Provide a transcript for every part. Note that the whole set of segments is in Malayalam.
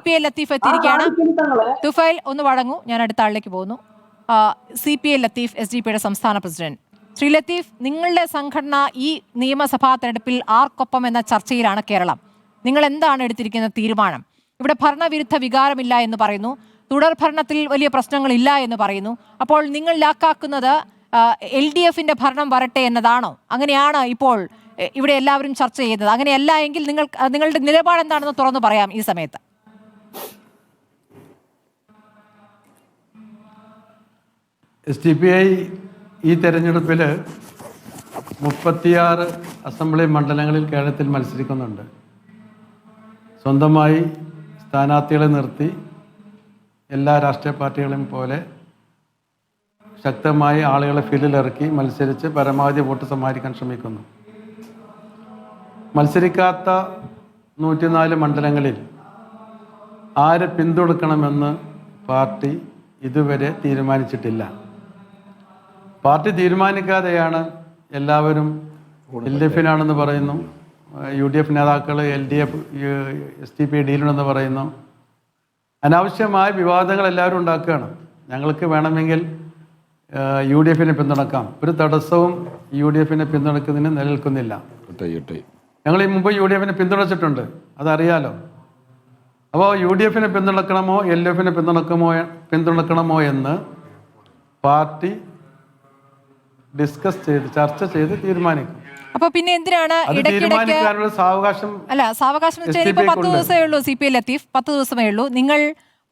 CPI ലത്തീഫ് എത്തിയിരിക്കുകയാണ്. തുഫൈൽ ഒന്ന് വഴങ്ങൂ, ഞാൻ അടുത്ത ആളിലേക്ക് പോകുന്നു. CPI ലത്തീഫ് SDPയുടെ സംസ്ഥാന പ്രസിഡന്റ്. ശ്രീ ലത്തീഫ്, നിങ്ങളുടെ സംഘടന ഈ നിയമസഭാ തെരഞ്ഞെടുപ്പിൽ ആർക്കൊപ്പം എന്ന ചർച്ചയിലാണ് കേരളം. നിങ്ങൾ എന്താണ് എടുത്തിരിക്കുന്ന തീരുമാനം? ഇവിടെ ഭരണവിരുദ്ധ വികാരമില്ല എന്ന് പറയുന്നു, തുടർ ഭരണത്തിൽ വലിയ പ്രശ്നങ്ങളില്ല എന്ന് പറയുന്നു. അപ്പോൾ നിങ്ങൾ ലാക്കാക്കുന്നത് LDFന്റെ ഭരണം വരട്ടെ എന്നതാണോ? അങ്ങനെയാണ് ഇപ്പോൾ ഇവിടെ എല്ലാവരും ചർച്ച ചെയ്യുന്നത്. അങ്ങനെയല്ല എങ്കിൽ നിങ്ങളുടെ നിലപാട് എന്താണെന്ന് തുറന്നു പറയാം ഈ സമയത്ത്. SDPI ഈ തെരഞ്ഞെടുപ്പിൽ 36 അസംബ്ലി മണ്ഡലങ്ങളിൽ കേരളത്തിൽ മത്സരിക്കുന്നുണ്ട്. സ്വന്തമായി സ്ഥാനാർത്ഥികളെ നിർത്തി എല്ലാ രാഷ്ട്രീയ പാർട്ടികളെയും പോലെ ശക്തമായി ആളുകളെ ഫീൽഡിലിറക്കി മത്സരിച്ച് പരമാവധി വോട്ട് സമാഹരിക്കാൻ ശ്രമിക്കുന്നു. മത്സരിക്കാത്ത 104 മണ്ഡലങ്ങളിൽ ആരെ പിന്തുണക്കണമെന്ന് പാർട്ടി ഇതുവരെ തീരുമാനിച്ചിട്ടില്ല. പാർട്ടി തീരുമാനിക്കാതെയാണ് എല്ലാവരും LDFനാണെന്ന് പറയുന്നു, UDF നേതാക്കൾ LDF SDPI ഡീലുണ്ടെന്ന് പറയുന്നു. അനാവശ്യമായ വിവാദങ്ങൾ എല്ലാവരും ഉണ്ടാക്കുകയാണ്. ഞങ്ങൾക്ക് വേണമെങ്കിൽ UDFനെ പിന്തുണക്കാം, ഒരു തടസ്സവും UDFനെ പിന്തുണക്കുന്നതിന് നിലനിൽക്കുന്നില്ല. ഞങ്ങൾ ഈ മുമ്പ് UDFനെ പിന്തുണച്ചിട്ടുണ്ട്, അതറിയാലോ. അപ്പോൾ UDFനെ പിന്തുണക്കണമോ LDFനെ പിന്തുണക്കണമോ എന്ന് പാർട്ടി ഡിസ്കസ് ചെയ്ത് ചർച്ച ചെയ്ത് തീരുമാനിക്കും. അപ്പൊ പിന്നെ എന്തിനാണ് സാവകാശം? അല്ല, സാവകാശം 10 ദിവസമേ ഉള്ളൂ. CPI ലത്തീഫ്, 10 ദിവസമേ ഉള്ളൂ. നിങ്ങൾ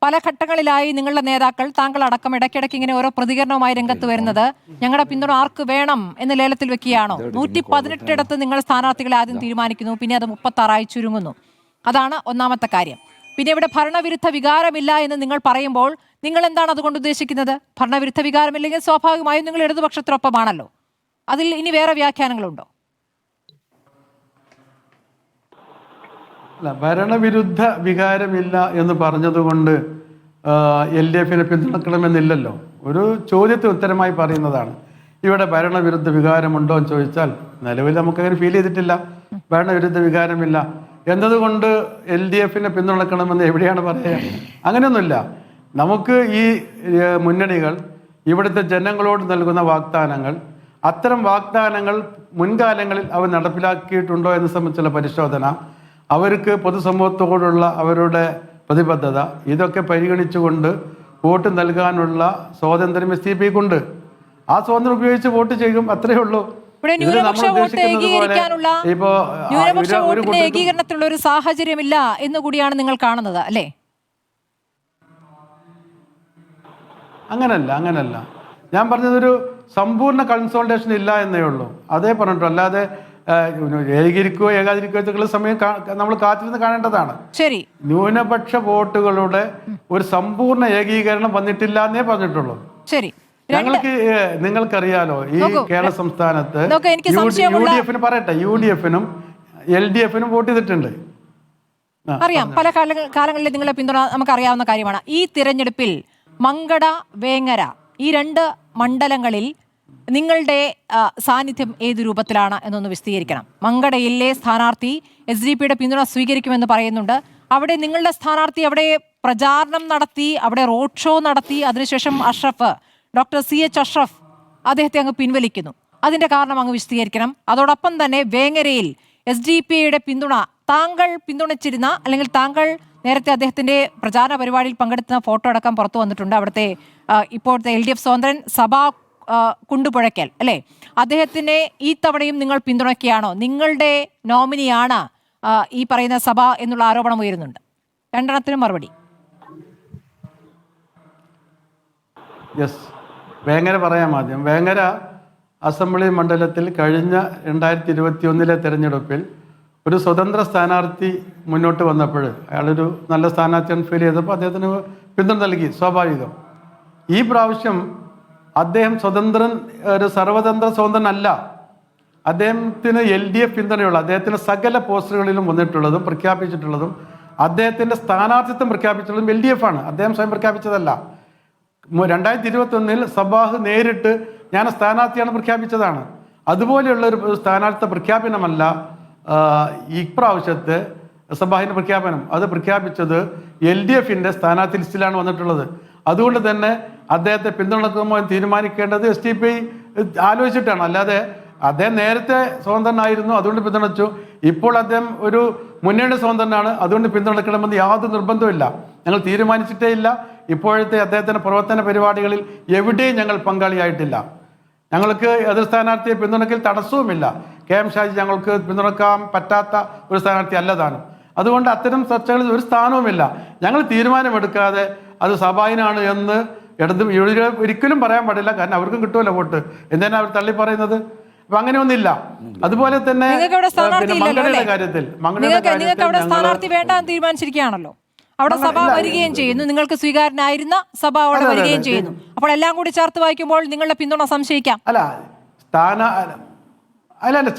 പല ഘട്ടങ്ങളിലായി നിങ്ങളുടെ നേതാക്കൾ, താങ്കൾ അടക്കം ഇടയ്ക്കിടയ്ക്ക് ഇങ്ങനെ ഓരോ പ്രതികരണവുമായി രംഗത്ത് വരുന്നത് ഞങ്ങളുടെ പിന്തുണ ആർക്ക് വേണം എന്ന് ലേലത്തിൽ വെക്കുകയാണോ? 118 ഇടത്ത് നിങ്ങൾ സ്ഥാനാർത്ഥികളെ ആദ്യം തീരുമാനിക്കുന്നു, പിന്നെ അത് 36 ചുരുങ്ങുന്നു. അതാണ് ഒന്നാമത്തെ കാര്യം. പിന്നെ ഇവിടെ ഭരണവിരുദ്ധ വികാരമില്ല എന്ന് നിങ്ങൾ പറയുമ്പോൾ നിങ്ങൾ എന്താണ് അതുകൊണ്ട് ഉദ്ദേശിക്കുന്നത്? ഭരണവിരുദ്ധ വികാരമില്ലെങ്കിൽ സ്വാഭാവികമായും നിങ്ങൾ ഇടതുപക്ഷത്തിനൊപ്പമാണല്ലോ. അതിൽ ഇനി വേറെ വ്യാഖ്യാനങ്ങളുണ്ടോ? അല്ല, ഭരണവിരുദ്ധ വികാരമില്ല എന്ന് പറഞ്ഞതുകൊണ്ട് LDFനെ പിന്തുണക്കണമെന്നില്ലല്ലോ. ഒരു ചോദ്യത്തിന് ഉത്തരമായി പറയുന്നതാണ്. ഇവിടെ ഭരണവിരുദ്ധ വികാരമുണ്ടോ എന്ന് ചോദിച്ചാൽ നിലവിൽ നമുക്കങ്ങനെ ഫീൽ ചെയ്തിട്ടില്ല. ഭരണവിരുദ്ധ വികാരമില്ല എന്നതുകൊണ്ട് LDFനെ പിന്തുണക്കണമെന്ന് എവിടെയാണ് പറയുക? അങ്ങനെയൊന്നുമില്ല. നമുക്ക് ഈ മുന്നണികൾ ഇവിടുത്തെ ജനങ്ങളോട് നൽകുന്ന വാഗ്ദാനങ്ങൾ, അത്തരം വാഗ്ദാനങ്ങൾ മുൻകാലങ്ങളിൽ അവർ നടപ്പിലാക്കിയിട്ടുണ്ടോ എന്ന് സംബന്ധിച്ചുള്ള പരിശോധന, അവർക്ക് പൊതുസമൂഹത്തോടുള്ള അവരുടെ പ്രതിബദ്ധത, ഇതൊക്കെ പരിഗണിച്ചുകൊണ്ട് വോട്ട് നൽകാനുള്ള സ്വാതന്ത്ര്യം SDPക്കുണ്ട്. ആ സ്വാതന്ത്ര്യം ഉപയോഗിച്ച് വോട്ട് ചെയ്യും, അത്രയേ ഉള്ളൂ. ഏകീകരണത്തിലുള്ള ഒരു സാഹചര്യമില്ല എന്ന് കൂടിയാണ് നിങ്ങൾ കാണുന്നത്, അല്ലേ? അങ്ങനല്ല. ഞാൻ പറഞ്ഞതൊരു സമ്പൂർണ്ണ കൺസോൾട്ടേഷൻ ഇല്ല എന്നേ ഉള്ളൂ, അതേ പറഞ്ഞിട്ടുള്ളൂ. അല്ലാതെ ഏകീകരിക്കുകയോ ഏകാതിരിക്കുകയോ സമയം നമ്മൾ കാത്തിരുന്ന് കാണേണ്ടതാണ്. ശരി, ന്യൂനപക്ഷ വോട്ടുകളുടെ ഒരു സമ്പൂർണ്ണ ഏകീകരണം വന്നിട്ടില്ല എന്നേ പറഞ്ഞിട്ടുള്ളൂ. ശരി, നിങ്ങൾക്കറിയാലോ, ഈ കേരള സംസ്ഥാനത്ത് UDFനും LDFനും വോട്ട് ചെയ്തിട്ടുണ്ട്. അറിയാം, പല കാലങ്ങളിൽ നിങ്ങളെ പിന്തുണ നമുക്കറിയാവുന്ന കാര്യമാണ്. ഈ തിരഞ്ഞെടുപ്പിൽ മങ്കട, വേങ്ങര ഈ 2 മണ്ഡലങ്ങളിൽ നിങ്ങളുടെ സാന്നിധ്യം ഏത് രൂപത്തിലാണ് എന്നൊന്ന് വിശദീകരിക്കണം. മങ്കടയിലെ സ്ഥാനാർത്ഥി SDPയുടെ പിന്തുണ സ്വീകരിക്കുമെന്ന് പറയുന്നുണ്ട്. അവിടെ നിങ്ങളുടെ സ്ഥാനാർത്ഥി അവിടെ പ്രചാരണം നടത്തി, അവിടെ റോഡ് ഷോ നടത്തി, അതിനുശേഷം ഡോക്ടർ CH അഷ്റഫ് അദ്ദേഹത്തെ അങ്ങ് പിൻവലിക്കുന്നു. അതിന്റെ കാരണം അങ്ങ് വിശദീകരിക്കണം. അതോടൊപ്പം തന്നെ വേങ്ങരയിൽ SDPയുടെ പിന്തുണ താങ്കൾ പിന്തുണച്ചിരുന്ന, അല്ലെങ്കിൽ താങ്കൾ നേരത്തെ അദ്ദേഹത്തിന്റെ പ്രചാരണ പരിപാടിയിൽ പങ്കെടുത്ത ഫോട്ടോ അടക്കം പുറത്തു വന്നിട്ടുണ്ട്. അവിടുത്തെ ഇപ്പോഴത്തെ LDF സ്വതന്ത്രൻ സഭാ കുണ്ടുപുഴയ്ക്കൽ, അല്ലേ, അദ്ദേഹത്തിനെ ഈ തവണയും നിങ്ങൾ പിന്തുണയ്ക്കുകയാണോ? നിങ്ങളുടെ നോമിനിയാണ് ഈ പറയുന്ന സഭ എന്നുള്ള ആരോപണം ഉയരുന്നുണ്ട്. രണ്ടെണ്ണത്തിനും മറുപടി. യെസ്, വേങ്ങര പറയാം ആദ്യം. വേങ്ങര അസംബ്ലി മണ്ഡലത്തിൽ കഴിഞ്ഞ 2021 തെരഞ്ഞെടുപ്പിൽ ഒരു സ്വതന്ത്ര സ്ഥാനാർത്ഥി മുന്നോട്ട് വന്നപ്പോൾ, അയാളൊരു നല്ല സ്ഥാനാർത്ഥിയാണ് ഫീൽ ചെയ്തപ്പോൾ അദ്ദേഹത്തിന് പിന്തുണ നൽകി, സ്വാഭാവികം. ഈ പ്രാവശ്യം അദ്ദേഹം ഒരു സ്വതന്ത്രനല്ല. അദ്ദേഹത്തിന് LDF പിന്തുണയുള്ള, അദ്ദേഹത്തിൻ്റെ സകല പോസ്റ്ററുകളിലും വന്നിട്ടുള്ളതും പ്രഖ്യാപിച്ചിട്ടുള്ളതും, അദ്ദേഹത്തിൻ്റെ സ്ഥാനാർത്ഥിത്വം പ്രഖ്യാപിച്ചിട്ടുള്ളതും LDF ആണ്. അദ്ദേഹം സ്വയം പ്രഖ്യാപിച്ചതല്ല. 2021 സബാഹ് നേരിട്ട് ഞാൻ സ്ഥാനാർത്ഥിയാണ് അതുപോലെയുള്ള ഒരു സ്ഥാനാർത്ഥി പ്രഖ്യാപനമല്ല ഇപ്രാവശ്യത്തെ സബാഹിൻ്റെ പ്രഖ്യാപനം അത് പ്രഖ്യാപിച്ചത് LDFിൻ്റെ സ്ഥാനാർത്ഥി ലിസ്റ്റിലാണ് വന്നിട്ടുള്ളത്. അതുകൊണ്ട് തന്നെ അദ്ദേഹത്തെ പിന്തുണക്കുമോ എന്ന് തീരുമാനിക്കേണ്ടത് SDPI ആലോചിച്ചിട്ടാണ്. അല്ലാതെ അദ്ദേഹം നേരത്തെ സ്വതന്ത്രനായിരുന്നു, അതുകൊണ്ട് പിന്തുണച്ചു. ഇപ്പോൾ അദ്ദേഹം ഒരു മുന്നണി സ്വതന്ത്രനാണ്, അതുകൊണ്ട് പിന്തുണക്കണമെന്ന് യാതൊരു നിർബന്ധമില്ല. ഞങ്ങൾ തീരുമാനിച്ചിട്ടേ ഇല്ല. ഇപ്പോഴത്തെ അദ്ദേഹത്തിൻ്റെ പ്രവർത്തന പരിപാടികളിൽ എവിടെയും ഞങ്ങൾ പങ്കാളിയായിട്ടില്ല. ഞങ്ങൾക്ക് എതിർ സ്ഥാനാർത്ഥിയെ പിന്തുണയ്ക്കൽ തടസ്സവുമില്ല. KM ഷാജി ഞങ്ങൾക്ക് പിന്തുണക്കാൻ പറ്റാത്ത ഒരു സ്ഥാനാർത്ഥി അല്ലതാനും. അതുകൊണ്ട് അത്തരം ചർച്ചകളിൽ ഒരു സ്ഥാനവുമില്ല. ഞങ്ങൾ തീരുമാനമെടുക്കാതെ അത് സബാഹിനാണ് എന്ന് ഒരിക്കലും പറയാൻ പാടില്ല. കാരണം അവർക്കും കിട്ടുമല്ലോ വോട്ട്. എന്തിനാണ് അവർ തള്ളി പറയുന്നത്? അപ്പൊ അങ്ങനെയൊന്നുമില്ല. അതുപോലെ തന്നെ മംഗളയുടെ കാര്യത്തിൽ സ്ഥാനാർത്ഥി വേണ്ട തീരുമാനിച്ചിരിക്കുകയാണല്ലോ. അവിടെ സഭ വരികയും ചെയ്യുന്നു, നിങ്ങൾക്ക് സ്വീകാര്യനായിരുന്ന സഭ അവിടെ വരികയും ചെയ്യുന്നു. അപ്പോൾ എല്ലാം കൂടി ചേർത്ത് വായിക്കുമ്പോൾ നിങ്ങളുടെ പിന്തുണ സംശയിക്കാം. അല്ല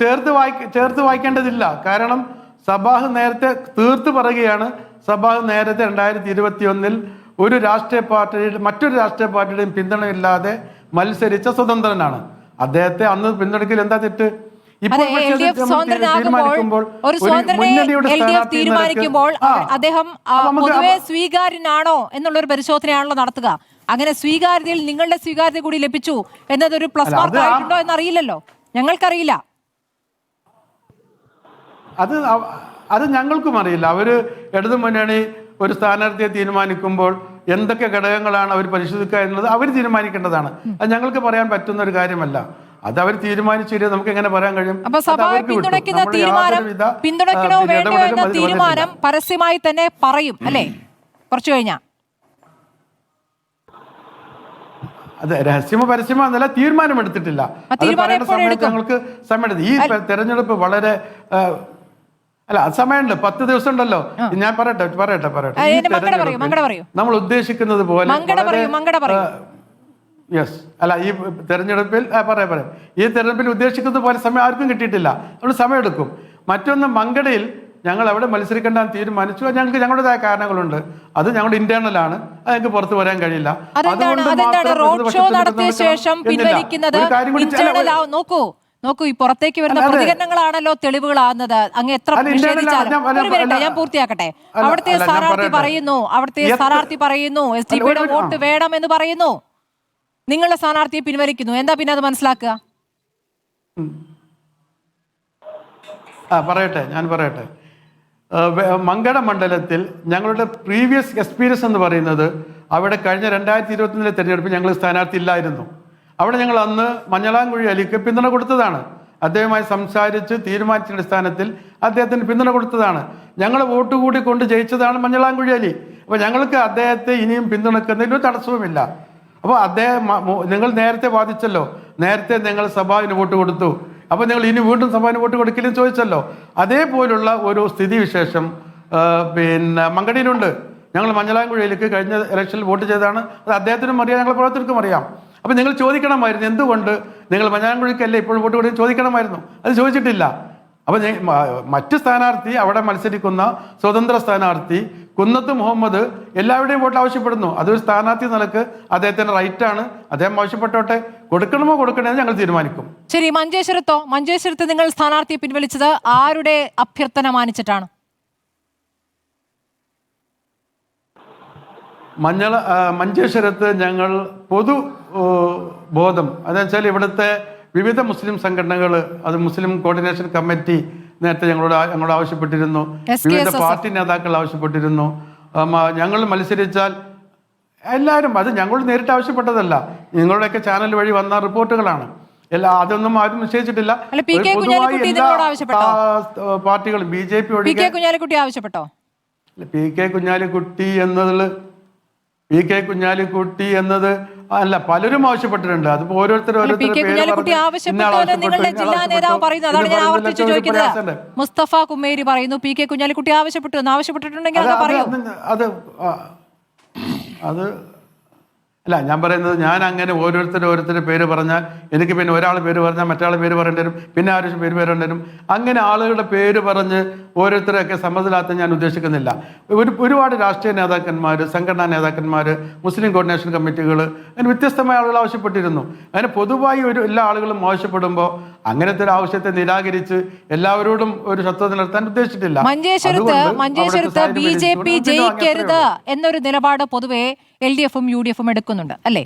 ചേർത്ത് വായിക്കേണ്ടതില്ല. കാരണം സബാഹ് നേരത്തെ തീർത്ത് പറയുകയാണ്. സബാഹ് നേരത്തെ 2021 ഒരു രാഷ്ട്രീയ പാർട്ടിയുടെ മറ്റൊരു രാഷ്ട്രീയ പാർട്ടിയുടെയും പിന്തുണയില്ലാതെ മത്സരിച്ച സ്വതന്ത്രനാണ്. അദ്ദേഹത്തെ അന്ന് പിന്തുണയ്ക്കൽ എന്താ തെറ്റ്? തീരുമാനിക്കുമ്പോൾ അദ്ദേഹം പൊതുവെ സ്വീകാര്യനാണോ എന്നുള്ളൊരു പരിശോധനയാണല്ലോ നടത്തുക. അങ്ങനെ സ്വീകാര്യതയിൽ നിങ്ങളുടെ സ്വീകാര്യത കൂടി ലഭിച്ചു എന്നതൊരു പ്ലസ് മാർക്ക് ആയിട്ടുണ്ടോ എന്നറിയില്ലല്ലോ, ഞങ്ങൾക്കറിയില്ല. അത് ഞങ്ങൾക്കും അറിയില്ല. അവര് ഇടതു മുന്നണി ഒരു സ്ഥാനാർത്ഥിയെ തീരുമാനിക്കുമ്പോൾ എന്തൊക്കെ ഘടകങ്ങളാണ് അവർ പരിശോധിക്കുക എന്നുള്ളത് അവർ തീരുമാനിക്കേണ്ടതാണ്. അത് ഞങ്ങൾക്ക് പറയാൻ പറ്റുന്ന ഒരു കാര്യമല്ല. അത് അവർ തീരുമാനിച്ചില്ല, നമുക്ക് എങ്ങനെ പറയാൻ കഴിയും? പിന്തുണയ്ക്കണോ വേണ്ടോ എന്ന തീരുമാനം പരസ്യമായി തന്നെ പറയും അല്ലേ കുറച്ചു കഴിഞ്ഞാ? അതെ, രഹസ്യമോ പരസ്യമോ എന്നല്ല, തീരുമാനമെടുത്തിട്ടില്ല. ഞങ്ങൾക്ക് സമയമെടുത്ത് ഈ തെരഞ്ഞെടുപ്പ് വളരെ സമയമുണ്ട്, 10 ദിവസം ഉണ്ടല്ലോ. ഞാൻ പറയട്ടെ നമ്മൾ ഉദ്ദേശിക്കുന്നത് പോലെ ഈ തെരഞ്ഞെടുപ്പിൽ ഈ തെരഞ്ഞെടുപ്പിൽ ഉദ്ദേശിക്കുന്നത് പോലെ സമയം ആർക്കും കിട്ടിയിട്ടില്ല. അതുകൊണ്ട് സമയമെടുക്കും. മറ്റൊന്ന്, മങ്കടയിൽ ഞങ്ങൾ അവിടെ മത്സരിക്കേണ്ടെന്ന് തീരുമാനിച്ചു. ഞങ്ങൾക്ക് ഞങ്ങളുടേതായ കാരണങ്ങളുണ്ട്. അത് ഞങ്ങളുടെ ഇന്റേണലാണ്, അത് ഞങ്ങൾക്ക് പുറത്തു വരാൻ കഴിയില്ല. നോക്കൂ, ഈ പുറത്തേക്ക് വരുന്ന പ്രതികരണങ്ങളാണല്ലോ തെളിവുകളാകുന്നത്. അങ്ങ് എത്ര ഞാൻ പൂർത്തിയാക്കട്ടെ. അവിടുത്തെ സ്ഥാനാർത്ഥി പറയുന്നു SDPIയുടെ വോട്ട് വേണം എന്ന് പറയുന്നു. നിങ്ങളുടെ സ്ഥാനാർത്ഥിയെ പിൻവലിക്കുന്നു. എന്താ പിന്നെ അത് മനസ്സിലാക്കുക? ഞാൻ പറയട്ടെ. മങ്കട മണ്ഡലത്തിൽ ഞങ്ങളുടെ പ്രീവിയസ് എക്സ്പീരിയൻസ് എന്ന് പറയുന്നത്, അവിടെ കഴിഞ്ഞ 2021 തെരഞ്ഞെടുപ്പിൽ ഞങ്ങൾ സ്ഥാനാർത്ഥി ഇല്ലായിരുന്നു. അവിടെ ഞങ്ങൾ അന്ന് മഞ്ഞളാംകുഴി അലിക്ക് പിന്തുണ കൊടുത്തതാണ്. അദ്ദേഹവുമായി സംസാരിച്ച് തീരുമാനിച്ച അടിസ്ഥാനത്തിൽ അദ്ദേഹത്തിന് പിന്തുണ കൊടുത്തതാണ്. ഞങ്ങൾ വോട്ട് കൂടി കൊണ്ട് ജയിച്ചതാണ് മഞ്ഞളാംകുഴി അലി. അപ്പോൾ ഞങ്ങൾക്ക് അദ്ദേഹത്തെ ഇനിയും പിന്തുണക്കുന്നതിൽ ഒരു തടസ്സവുമില്ല. അപ്പോൾ നിങ്ങൾ നേരത്തെ വാദിച്ചല്ലോ, നേരത്തെ നിങ്ങൾ സഭാവിന് വോട്ട് കൊടുത്തു, അപ്പോൾ നിങ്ങൾ ഇനി വീണ്ടും സഭാവിന് വോട്ട് കൊടുക്കില്ലെന്ന് ചോദിച്ചല്ലോ. അതേപോലുള്ള ഒരു സ്ഥിതിവിശേഷം മങ്കടിയിലുണ്ട്. ഞങ്ങൾ മഞ്ഞളാംകുഴിയിലേക്ക് കഴിഞ്ഞ ഇലക്ഷനിൽ വോട്ട് ചെയ്തതാണ്. അത് അദ്ദേഹത്തിനും അറിയാം, ഞങ്ങളുടെ പ്രവർത്തകർക്കും അറിയാം. അപ്പം നിങ്ങൾ ചോദിക്കണമായിരുന്നു, എന്തുകൊണ്ട് നിങ്ങൾ മഞ്ഞളാംകുഴിക്കല്ലേ ഇപ്പോഴും വോട്ട് കൊടുത്ത് ചോദിക്കണമായിരുന്നു. അത് ചോദിച്ചിട്ടില്ല. അപ്പം മറ്റ് സ്ഥാനാർത്ഥി, അവിടെ മത്സരിക്കുന്ന സ്വതന്ത്ര സ്ഥാനാർത്ഥി കുന്നത്ത് മുഹമ്മദ് എല്ലാവരുടെയും വോട്ട് ആവശ്യപ്പെടുന്നു. അതൊരു സ്ഥാനാർത്ഥി നിലക്ക് അദ്ദേഹത്തിന്റെ റൈറ്റാണ്. അദ്ദേഹം ആവശ്യപ്പെട്ടോട്ടെ, കൊടുക്കണമോ കൊടുക്കണമെന്ന് ഞങ്ങൾ തീരുമാനിക്കും. ശരി, മഞ്ചേശ്വരത്ത് നിങ്ങൾ സ്ഥാനാർത്ഥിയെ പിൻവലിച്ചത് ആരുടെ അഭ്യർത്ഥന മാനിച്ചിട്ടാണ്? മഞ്ചേശ്വരത്ത് ഞങ്ങൾ പൊതു ബോധം, അതെന്ന് വെച്ചാൽ ഇവിടുത്തെ വിവിധ മുസ്ലിം സംഘടനകൾ, അത് മുസ്ലിം കോർഡിനേഷൻ കമ്മിറ്റി നേരത്തെ ഞങ്ങളോട് ആവശ്യപ്പെട്ടിരുന്നു, വിവിധ പാർട്ടി നേതാക്കൾ ആവശ്യപ്പെട്ടിരുന്നു. ഞങ്ങൾ മത്സരിച്ചാൽ എല്ലാവരും, അത് ഞങ്ങൾ നേരിട്ട് ആവശ്യപ്പെട്ടതല്ല, നിങ്ങളുടെയൊക്കെ ചാനൽ വഴി വന്ന റിപ്പോർട്ടുകളാണ്. അതൊന്നും ആരും നിശ്ചയിച്ചിട്ടില്ല. പാർട്ടികളും BJP ആവശ്യപ്പെട്ടോ? PK കുഞ്ഞാലിക്കുട്ടി എന്നത് അല്ല, പലരും ആവശ്യപ്പെട്ടിട്ടുണ്ട്. അതിപ്പോ മുസ്തഫ കുമേരി പറയുന്നു PK കുഞ്ഞാലിക്കുട്ടി ആവശ്യപ്പെട്ടു എന്ന്. ആവശ്യപ്പെട്ടിട്ടുണ്ടെങ്കിൽ അത് അല്ല, ഞാൻ പറയുന്നത്, ഞാൻ അങ്ങനെ ഓരോരുത്തരുടെ പേര് പറഞ്ഞാൽ എനിക്ക് പിന്നെ ഒരാൾ പേര് പറഞ്ഞാൽ മറ്റൊരാൾ പേര് പറയേണ്ടി വരും, പിന്നെ ആരും പേര് പറയേണ്ടി വരും. അങ്ങനെ ആളുകളുടെ പേര് പറഞ്ഞ് ഓരോരുത്തരെയൊക്കെ സമ്മതിലാത്ത ഞാൻ ഉദ്ദേശിക്കുന്നില്ല. ഒരുപാട് രാഷ്ട്രീയ നേതാക്കന്മാർ, സംഘടനാ നേതാക്കന്മാർ, മുസ്ലിം കോർഡിനേഷൻ കമ്മിറ്റികൾ, അങ്ങനെ വ്യത്യസ്തമായ ആളുകൾ ആവശ്യപ്പെട്ടിരുന്നു. അങ്ങനെ പൊതുവായി എല്ലാ ആളുകളും ആവശ്യപ്പെടുമ്പോൾ അങ്ങനത്തെ ഒരു ആവശ്യത്തെ നിരാകരിച്ച് എല്ലാവരോടും ഒരു ശത്രുത നിലനിർത്താൻ ഉദ്ദേശിച്ചിട്ടില്ല. മഞ്ചേശ്വരത്ത് BJP ജയിക്കരുത് എന്നൊരു നിലപാട് പൊതുവെ LDF-ഉം UDF-ഉം എടുക്കുന്നുണ്ട് അല്ലേ?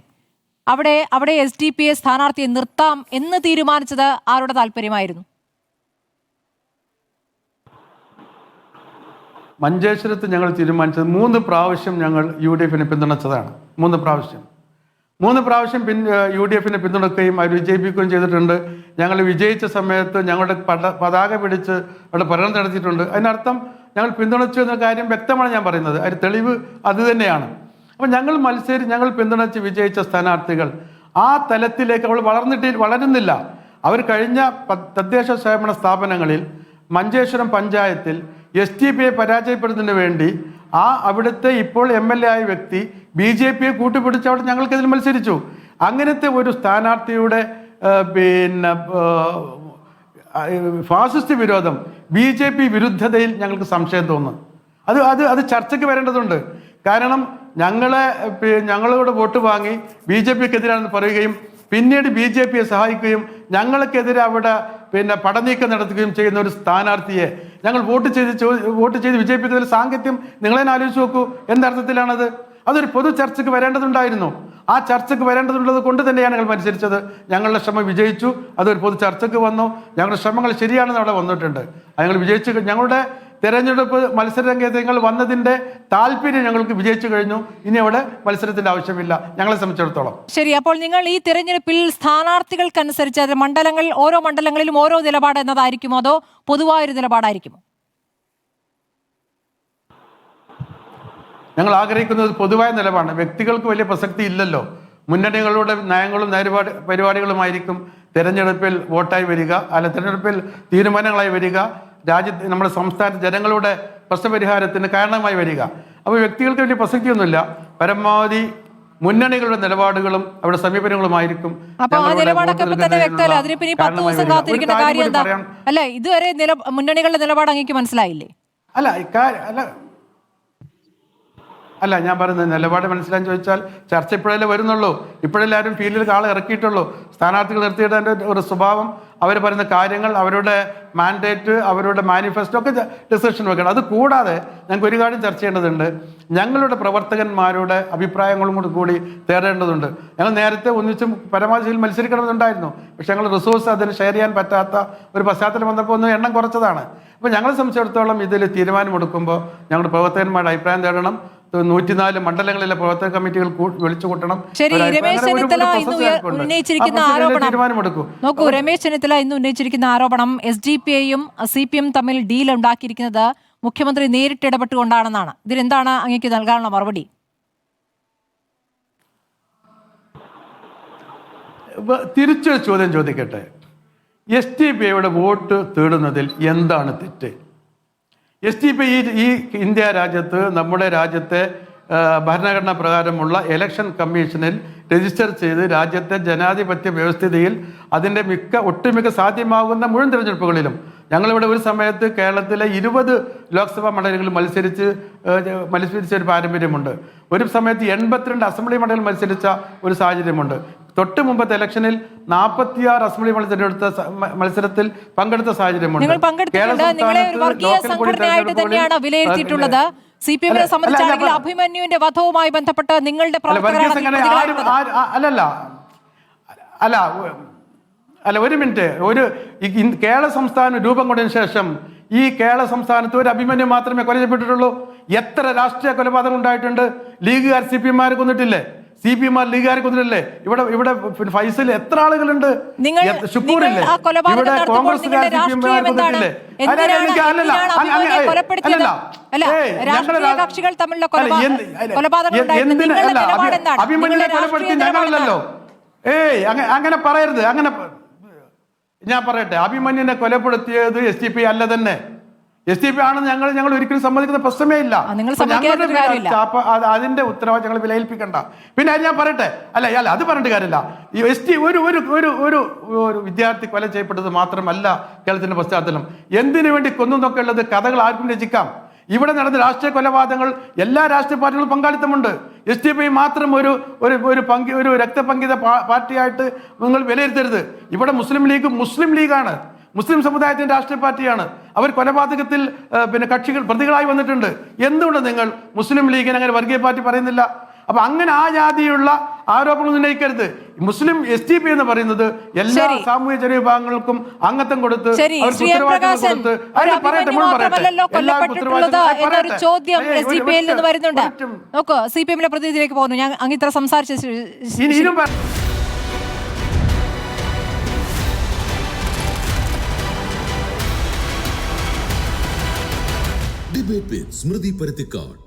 അവിടെ SDP സ്ഥാനാർത്ഥിയെ നിർത്താം എന്ന് തീരുമാനിച്ചത് ആരുടെ താല്പര്യമായിരുന്നു? മഞ്ചേശ്വരത്ത് ഞങ്ങൾ തീരുമാനിച്ചത് 3 പ്രാവശ്യം ഞങ്ങൾ UDF-നെ പിന്തുണച്ചതാണ്. 3 പ്രാവശ്യം UDF-നെ പിന്തുണക്കുകയും അവർ വിജയിപ്പിക്കുകയും ചെയ്തിട്ടുണ്ട്. ഞങ്ങൾ വിജയിച്ച സമയത്ത് ഞങ്ങളുടെ പതാക പിടിച്ച് അവിടെ പ്രകടനം നടത്തിയിട്ടുണ്ട്. അതിനർത്ഥം ഞങ്ങൾ പിന്തുണച്ചു എന്ന കാര്യം വ്യക്തമാണ് ഞാൻ പറയുന്നത്. അതിന് തെളിവ് അത് തന്നെയാണ്. അപ്പം ഞങ്ങൾ പിന്തുണച്ച് വിജയിച്ച സ്ഥാനാർത്ഥികൾ ആ തലത്തിലേക്ക് അവൾ വളരുന്നില്ല. അവർ കഴിഞ്ഞ തദ്ദേശ സ്വയംഭരണ സ്ഥാപനങ്ങളിൽ മഞ്ചേശ്വരം പഞ്ചായത്തിൽ SDP-യെ പരാജയപ്പെടുന്നതിന് വേണ്ടി അവിടുത്തെ ഇപ്പോൾ MLA ആയ വ്യക്തി BJP-യെ കൂട്ടിപ്പിടിച്ച് അവിടെ ഞങ്ങൾക്കെതിരെ മത്സരിച്ചു. അങ്ങനത്തെ ഒരു സ്ഥാനാർത്ഥിയുടെ ഫാസിസ്റ്റ് വിരോധം, BJP വിരുദ്ധതയിൽ ഞങ്ങൾക്ക് സംശയം തോന്നുന്നു. അത് ചർച്ചയ്ക്ക് വരേണ്ടതുണ്ട്. കാരണം ഞങ്ങളോട് വോട്ട് വാങ്ങി BJP-ക്കെതിരാണെന്ന് പറയുകയും പിന്നീട് BJP-യെ സഹായിക്കുകയും ഞങ്ങൾക്കെതിരെ അവിടെ പടനീക്കം നടത്തുകയും ചെയ്യുന്ന ഒരു സ്ഥാനാർത്ഥിയെ ഞങ്ങൾ വോട്ട് ചെയ്ത് വിജയിപ്പിക്കുന്നതിൽ സാങ്കത്യം നിങ്ങളെ ആലോചിച്ച് നോക്കൂ. എന്തർത്ഥത്തിലാണത്? അതൊരു പൊതു ചർച്ചയ്ക്ക് വരേണ്ടതുണ്ടായിരുന്നു. ആ ചർച്ചയ്ക്ക് വരേണ്ടതുള്ളത് കൊണ്ട് തന്നെയാണ് ഞങ്ങൾ മത്സരിച്ചത്. ഞങ്ങളുടെ ശ്രമം വിജയിച്ചു. അതൊരു പൊതു ചർച്ചയ്ക്ക് വന്നു. ഞങ്ങളുടെ ശ്രമങ്ങൾ ശരിയാണെന്ന് അവിടെ വന്നിട്ടുണ്ട്. ഞങ്ങൾ വിജയിച്ചു. ഞങ്ങളുടെ തെരഞ്ഞെടുപ്പ് മത്സരരംഗത്ത് ഞങ്ങൾ വന്നതിന്റെ താല്പര്യം ഞങ്ങൾക്ക് വിജയിച്ചു കഴിഞ്ഞു. ഇനി അവിടെ മത്സരത്തിന്റെ ആവശ്യമില്ല ഞങ്ങളെ സംബന്ധിച്ചിടത്തോളം. ശരി, അപ്പോൾ നിങ്ങൾ ഈ തെരഞ്ഞെടുപ്പിൽ സ്ഥാനാർത്ഥികൾക്കനുസരിച്ച് ഓരോ മണ്ഡലങ്ങളിലും ഓരോ നിലപാട് എന്നതായിരിക്കുമോ അതോ പൊതുവായൊരു നിലപാടായിരിക്കുമോ? ഞങ്ങൾ ആഗ്രഹിക്കുന്നത് പൊതുവായ നിലപാടാണ്. വ്യക്തികൾക്ക് വലിയ പ്രസക്തി ഇല്ലല്ലോ. മുന്നണികളുടെ നയങ്ങളും പരിപാടികളുമായിരിക്കും തെരഞ്ഞെടുപ്പിൽ വോട്ടായി വരിക, അല്ല തെരഞ്ഞെടുപ്പിൽ തീരുമാനങ്ങളായി വരിക, നമ്മുടെ സംസ്ഥാന ജനങ്ങളുടെ പ്രശ്നപരിഹാരത്തിന് കാരണമായി വരിക. അപ്പോൾ വ്യക്തികൾക്ക് വലിയ പ്രസക്തിയൊന്നുമില്ല. പരമാവധി മുന്നണികളുടെ നിലപാടുകളും അവരുടെ സമീപനങ്ങളുമായിരിക്കും. അല്ല, ഇതുവരെ മുന്നണികളുടെ നിലപാട് അങ്ങേക്ക് മനസ്സിലായില്ലേ? അല്ല ഞാൻ പറയുന്നത് നിലപാട് മനസ്സിലാന്ന് ചോദിച്ചാൽ ചർച്ച ഇപ്പോഴല്ലേ വരുന്നുള്ളൂ. ഇപ്പോഴല്ലേ ആരും ഫീൽഡിൽ ആളെ ഇറക്കിയിട്ടുള്ളൂ. സ്ഥാനാർത്ഥികൾ നിർത്തിയിട്ടതിൻ്റെ ഒരു സ്വഭാവം, അവർ പറയുന്ന കാര്യങ്ങൾ, അവരുടെ മാൻഡേറ്റ്, അവരുടെ മാനിഫെസ്റ്റോ ഒക്കെ ഡിസ്കഷൻ വെക്കണം. അത് കൂടാതെ ഞങ്ങൾക്ക് ഒരു കാര്യം ചർച്ച ചെയ്യേണ്ടതുണ്ട്. ഞങ്ങളുടെ പ്രവർത്തകന്മാരുടെ അഭിപ്രായങ്ങളും കൂടി തേടേണ്ടതുണ്ട്. ഞങ്ങൾ നേരത്തെ ഒന്നിച്ചും പരമാവധി മത്സരിക്കണമെന്നുണ്ടായിരുന്നു. പക്ഷെ ഞങ്ങൾ റിസോഴ്സ് അതിന് ഷെയർ ചെയ്യാൻ പറ്റാത്ത ഒരു പശ്ചാത്തലം വന്നപ്പോൾ ഒന്ന് എണ്ണം കുറച്ചതാണ്. അപ്പോൾ ഞങ്ങളെ സംബന്ധിച്ചിടത്തോളം ഇതിൽ തീരുമാനമെടുക്കുമ്പോൾ ഞങ്ങളുടെ പ്രവർത്തകന്മാരുടെ അഭിപ്രായം തേടണം. 104 മണ്ഡലങ്ങളിലെ പ്രവർത്തക കമ്മിറ്റികൾ വിളിച്ചു കൂട്ടണം. രമേശ് ചെന്നിത്തല ഇന്ന് ഉന്നയിച്ചിരിക്കുന്ന ആരോപണം SDP-യും CPM തമ്മിൽ ഡീൽ ഉണ്ടാക്കിയിരിക്കുന്നത് മുഖ്യമന്ത്രി നേരിട്ട് ഇടപെട്ടുകൊണ്ടാണെന്നാണ്. ഇതിലെന്താണ് അങ്ങേക്ക് നൽകാനുള്ള മറുപടി? തിരിച്ചൊരു ചോദ്യം ചോദിക്കട്ടെ. SDP-യുടെ വോട്ട് തേടുന്നതിൽ എന്താണ് തെറ്റ്? SDP ഈ ഇന്ത്യ രാജ്യത്ത്, നമ്മുടെ രാജ്യത്തെ ഭരണഘടനാ പ്രകാരമുള്ള ഇലക്ഷൻ കമ്മീഷനിൽ രജിസ്റ്റർ ചെയ്ത് രാജ്യത്തെ ജനാധിപത്യ വ്യവസ്ഥിതിയിൽ അതിൻ്റെ ഒട്ടുമിക്ക സാധ്യമാകുന്ന മുഴുവൻ തിരഞ്ഞെടുപ്പുകളിലും ഞങ്ങളിവിടെ ഒരു സമയത്ത് കേരളത്തിലെ 20 ലോക്സഭാ മണ്ഡലങ്ങളിൽ മത്സരിച്ച ഒരു പാരമ്പര്യമുണ്ട്. ഒരു സമയത്ത് 82 അസംബ്ലി മണ്ഡലങ്ങളിൽ മത്സരിച്ച ഒരു സാഹചര്യമുണ്ട്. തൊട്ട് മുമ്പത്തെ ഇലക്ഷനിൽ 46 അസംബ്ലി മത്സരത്തിൽ പങ്കെടുത്ത സാഹചര്യമുണ്ട്. അഭിമന്യുവിന്റെ വധവുമായി ബന്ധപ്പെട്ട് നിങ്ങളുടെ അല്ല ഒരു മിനിറ്റ്. കേരള സംസ്ഥാനം രൂപം കൊണ്ടതിന് ശേഷം ഈ കേരള സംസ്ഥാനത്ത് ഒരു അഭിമന്യു മാത്രമേ കൊല്ലപ്പെട്ടിട്ടുള്ളൂ. എത്ര രാഷ്ട്രീയ കൊലപാതകം ഉണ്ടായിട്ടുണ്ട്? ലീഗുകാർ CPM-മാർ കൊന്നിട്ടില്ലേ? CPM-മാർ ലീഗുകാരെ കൊന്നിട്ടില്ലേ? ഇവിടെ ഫൈസൽ എത്ര ആളുകളുണ്ട്? ഷുക്കൂറില്ലേ? ഇവിടെ കോൺഗ്രസ്സുകാർ CPM-മാർ കൊന്നിട്ടില്ലേ? അഭിമന്യുവിനെ കൊലപ്പെടുത്തി ഞങ്ങളല്ലോ. അങ്ങനെ പറയരുത്. ഞാൻ പറയട്ടെ, അഭിമന്യുവിനെ കൊലപ്പെടുത്തിയത് SDP അല്ല തന്നെ. SDP ആണെന്ന് ഞങ്ങൾ ഒരിക്കലും സമ്മതിക്കുന്ന പ്രശ്നമേ ഇല്ല. നിങ്ങൾ അപ്പൊ സമ്മതിക്കാത്ത ഞങ്ങളുടെ കാര്യമില്ല. അതിന്റെ ഉത്തരവാദിത്തം ഞങ്ങൾ വിലയിൽപ്പിക്കണ്ട. പിന്നെ അത് ഞാൻ പറയട്ടെ, അല്ല അത് പറഞ്ഞിട്ട് കാര്യമില്ല. ഈ ST ഒരു വിദ്യാർത്ഥി കൊല ചെയ്യപ്പെട്ടത് മാത്രമല്ല കേരളത്തിന്റെ പശ്ചാത്തലം. എന്തിനു വേണ്ടി കൊന്നൊക്കെ ഉള്ളത് കഥകൾ ആർക്കും രചിക്കാം. ഇവിടെ നടന്ന രാഷ്ട്രീയ കൊലപാതകങ്ങൾ എല്ലാ രാഷ്ട്രീയ പാർട്ടികളും പങ്കാളിത്തമുണ്ട്. SDP മാത്രം ഒരു രക്തപങ്കിത പാർട്ടിയായിട്ട് നിങ്ങൾ വിലയിരുത്തരുത്. ഇവിടെ മുസ്ലിം ലീഗാണ്, മുസ്ലിം സമുദായത്തിന്റെ രാഷ്ട്രീയ പാർട്ടിയാണ്. അവർ കൊലപാതകത്തിൽ പ്രതികളായി വന്നിട്ടുണ്ട്. എന്തുകൊണ്ട് നിങ്ങൾ മുസ്ലിം ലീഗിനെ അങ്ങനെ വർഗീയ പാർട്ടി പറയുന്നില്ല? അപ്പൊ അങ്ങനെ ആ ജാതിയുള്ള ആരോപണം ഉന്നയിക്കരുത്. മുസ്ലിം SDP എന്ന് പറയുന്നത് എല്ലാ സാമൂഹ്യ ജനവിഭാഗങ്ങൾക്കും അംഗത്വം കൊടുത്ത് CPM പ്രതിനിധിയിലേക്ക് പോകുന്നു. ഞാൻ അങ്ങ് ഇത്ര സംസാരിച്ച ഡിബേറ്റ് വിത്ത് സ്മൃതി പരുത്തിക്കാട്.